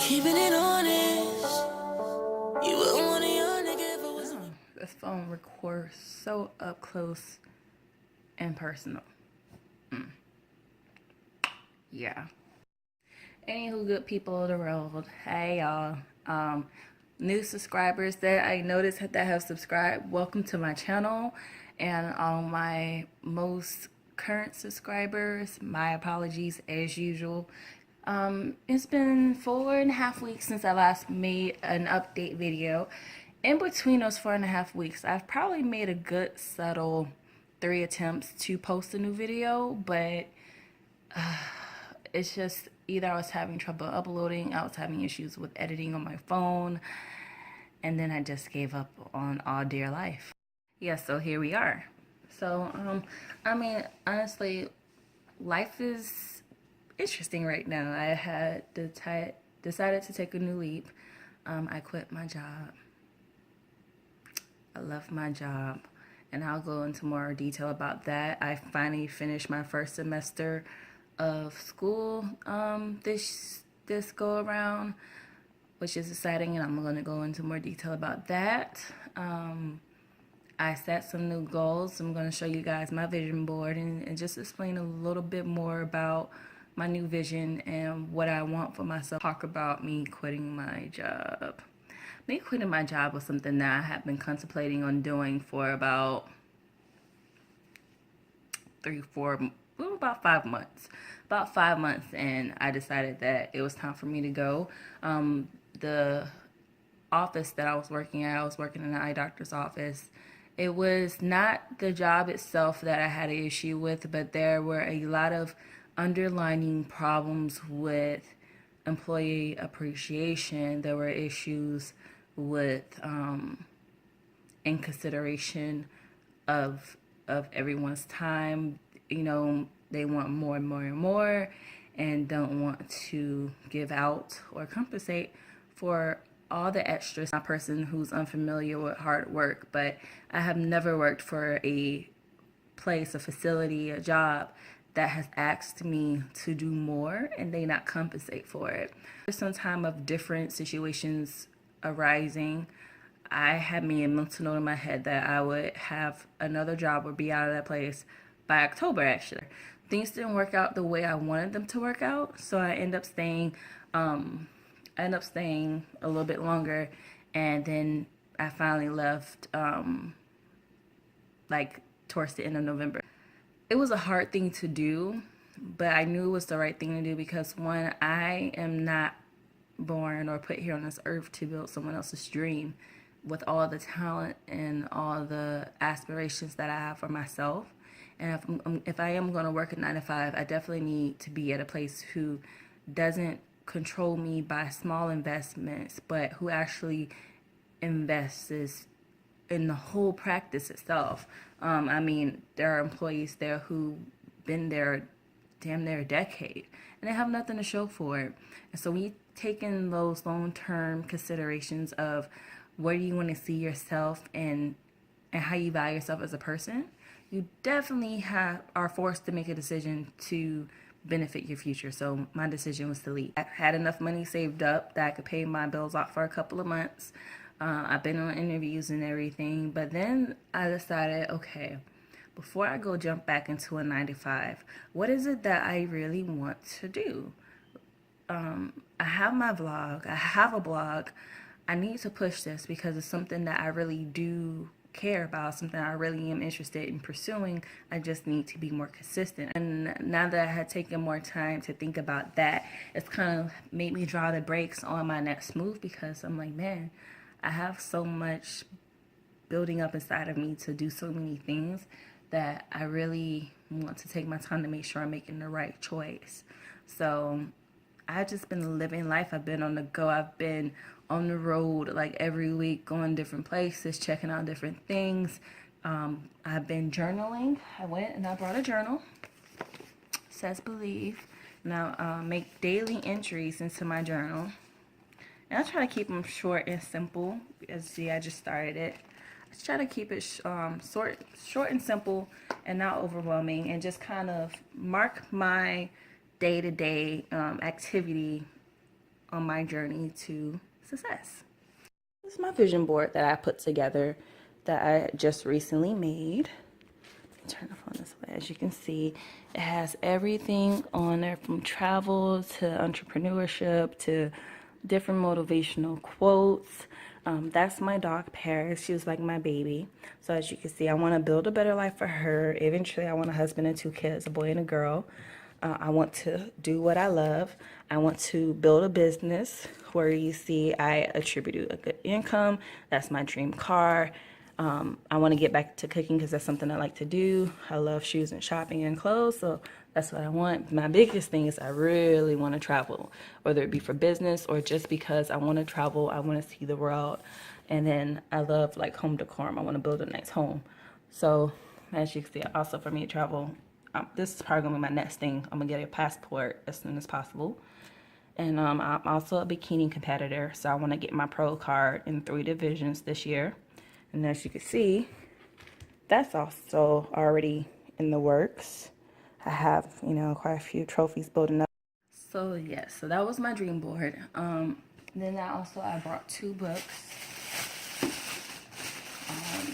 Keeping it honest. You wouldn't want a young nigga if it was. This phone records so up close and personal. Yeah. Anywho, good people of the road. Hey y'all. New subscribers that I noticed that have subscribed, welcome to my channel. And all my most current subscribers, my apologies as usual. It's been 4.5 weeks since I last made an update video. In between those 4.5 weeks, I've probably made a good subtle 3 attempts to post a new video, but it's just either I was having trouble uploading, I was having issues with editing on my phone, and then I just gave up on all dear life. Yeah, so here we are. So, I mean, honestly, life is interesting right now. I had decided to take a new leap. I quit my job. I love my job, and I'll go into more detail about that. I finally finished my first semester of school this go around, which is exciting, and I'm going to go into more detail about that. I set some new goals. I'm going to show you guys my vision board and just explain a little bit more about my new vision and what I want for myself. Talk about me quitting my job. Me quitting my job was something that I have been contemplating on doing for about 5 months. About 5 months, and I decided that it was time for me to go. The office that I was working at, I was working in an eye doctor's office. It was not the job itself that I had an issue with, but there were a lot of underlining problems with employee appreciation. There were issues with in consideration of everyone's time. You know, they want more and more and more, and don't want to give out or compensate for all the extras. I'm a person who's unfamiliar with hard work, but I have never worked for a place, a facility, a job that has asked me to do more and they not compensate for it. There's some time of different situations arising. I had made a mental note in my head that I would have another job or be out of that place by October. Actually, things didn't work out the way I wanted them to work out, so I ended up staying a little bit longer, and then I finally left like towards the end of November. It was a hard thing to do, but I knew it was the right thing to do because, one, I am not born or put here on this earth to build someone else's dream. With all the talent and all the aspirations that I have for myself, and if I am going to work a 9 to 5, I definitely need to be at a place who doesn't control me by small investments, but who actually invests in the whole practice itself. I mean, there are employees there who been there damn near a decade, and they have nothing to show for it. And so we take in those long-term considerations of where do you want to see yourself and how you value yourself as a person. You definitely are forced to make a decision to benefit your future. So my decision was to leave. I had enough money saved up that I could pay my bills off for a couple of months. I've been on interviews and everything, but then I decided, okay, before I go jump back into a 9 to 5, what is it that I really want to do? I have my vlog, I have a blog. I need to push this because it's something that I really do care about, something I really am interested in pursuing. I just need to be more consistent. And now that I had taken more time to think about that, it's kind of made me draw the brakes on my next move, because I'm like, man, I have so much building up inside of me to do so many things that I really want to take my time to make sure I'm making the right choice. So I've just been living life. I've been on the go. I've been on the road like every week, going different places, checking out different things. I've been journaling. I went and I brought a journal. Says believe. Now make daily entries into my journal. And I try to keep them short and simple. As see, I just started it. I try to keep it short and simple and not overwhelming, and just kind of mark my day-to-day activity on my journey to success. This is my vision board that I put together that I just recently made. Turn the phone this way. As you can see, it has everything on there from travel to entrepreneurship to different motivational quotes. That's my dog Paris. She was like my baby. So as you can see, I want to build a better life for her. Eventually, I want a husband and 2 kids, a boy and a girl. I want to do what I love. I want to build a business where you see I attribute a good income. That's my dream car. I want to get back to cooking because that's something I like to do. I love shoes and shopping and clothes, so that's what I want. My biggest thing is I really want to travel, whether it be for business or just because I want to travel. I want to see the world. And then I love like home decor. I want to build a nice home. So as you can see, also for me to travel, this is probably going to be my next thing. I'm going to get a passport as soon as possible. And I'm also a bikini competitor, so I want to get my pro card in 3 divisions this year. And as you can see, that's also already in the works. I have, quite a few trophies building up. So yes, so that was my dream board. Then I brought 2 books.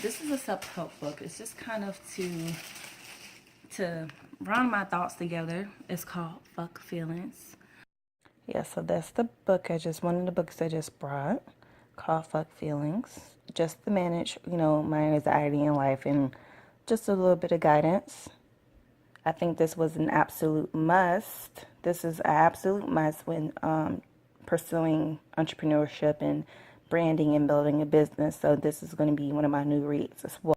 This is a self-help book. It's just kind of to round my thoughts together. It's called Fuck Feelings. Yeah, so that's the book. One of the books I just brought, called Fuck Feelings. Just to manage, my anxiety in life and just a little bit of guidance. I think this was an absolute must. This is an absolute must when pursuing entrepreneurship and branding and building a business. So this is going to be one of my new reads as well.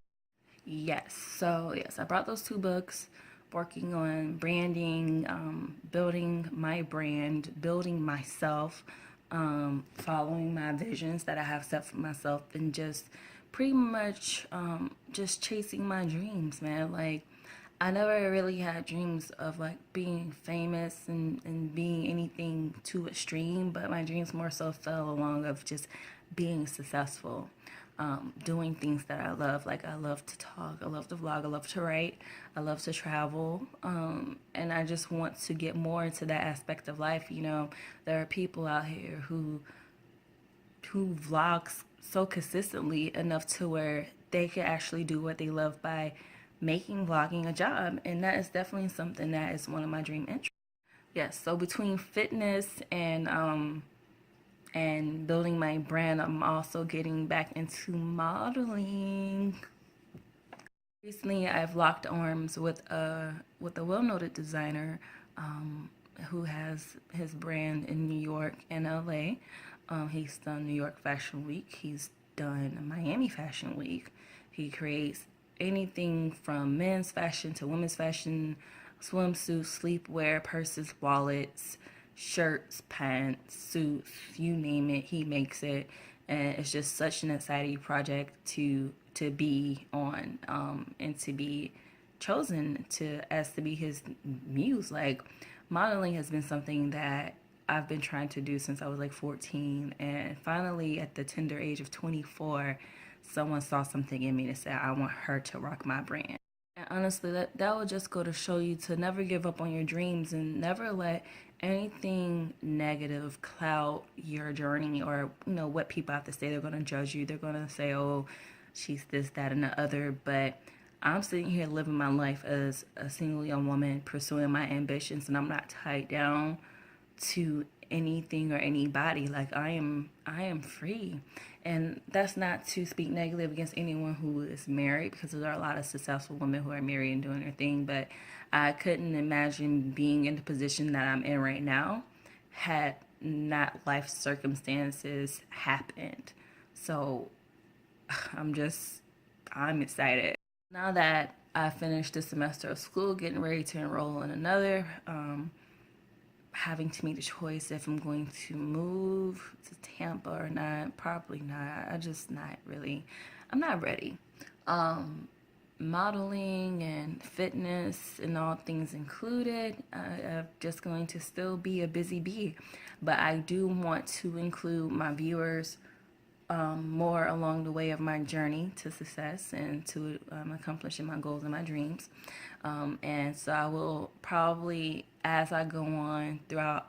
Yes, so yes, I brought those 2 books, working on branding, building my brand, building myself, following my visions that I have set for myself, and just pretty much just chasing my dreams, man. Like, I never really had dreams of like being famous and being anything too extreme, but my dreams more so fell along of just being successful, doing things that I love. Like, I love to talk, I love to vlog, I love to write, I love to travel, and I just want to get more into that aspect of life. There are people out here who vlogs so consistently enough to where they can actually do what they love by making vlogging a job, and that is definitely something that is one of my dream interests. Yes, so between fitness and building my brand, I'm also getting back into modeling. Recently, I've locked arms with a well-noted designer who has his brand in New York and LA. He's done New York Fashion Week. He's done Miami Fashion Week. He creates anything from men's fashion to women's fashion, swimsuits, sleepwear, purses, wallets, shirts, pants, suits, you name it, he makes it. And it's just such an exciting project to be on, and to be chosen to be his muse. Like, modeling has been something that I've been trying to do since I was like 14, and finally at the tender age of 24, someone saw something in me and said, I want her to rock my brand. And honestly, that would just go to show you to never give up on your dreams and never let anything negative cloud your journey, or what people have to say. They're going to judge you. They're going to say, oh, she's this, that, and the other. But I'm sitting here living my life as a single young woman pursuing my ambitions, and I'm not tied down to anything or anybody. Like, I am free. And that's not to speak negative against anyone who is married, because there are a lot of successful women who are married and doing their thing, but I couldn't imagine being in the position that I'm in right now had not life circumstances happened. So I'm excited. Now that I finished this semester of school, getting ready to enroll in another, having to make the choice if I'm going to move to Tampa or not. Probably not. I'm not ready. Modeling and fitness and all things included, I'm just going to still be a busy bee. But I do want to include my viewers more along the way of my journey to success and to accomplishing my goals and my dreams. And so I will probably, as I go on throughout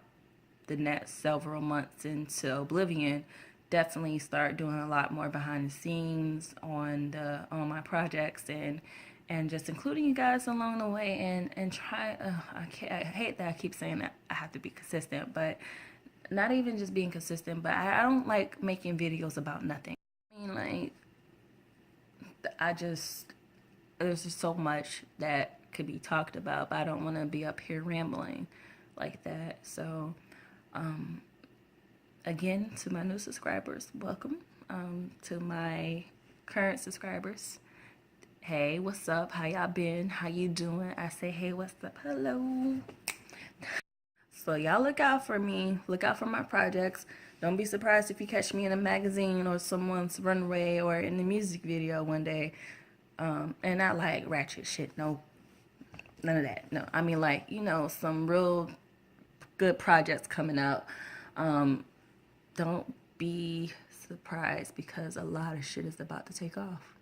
the next several months into oblivion, definitely start doing a lot more behind the scenes on my projects, and just including you guys along the way, and try. I hate that I keep saying that I have to be consistent, but not even just being consistent, but I don't like making videos about nothing. I mean, like, I just, there's just so much that could be talked about, but I don't want to be up here rambling like that. So, again, to my new subscribers, welcome. To my current subscribers, hey, what's up? How y'all been? How you doing? I say, hey, what's up? Hello. So y'all look out for me. Look out for my projects. Don't be surprised if you catch me in a magazine or someone's runway or in the music video one day. And not like ratchet shit. No, none of that. No, I mean, like, some real good projects coming out. Don't be surprised because a lot of shit is about to take off.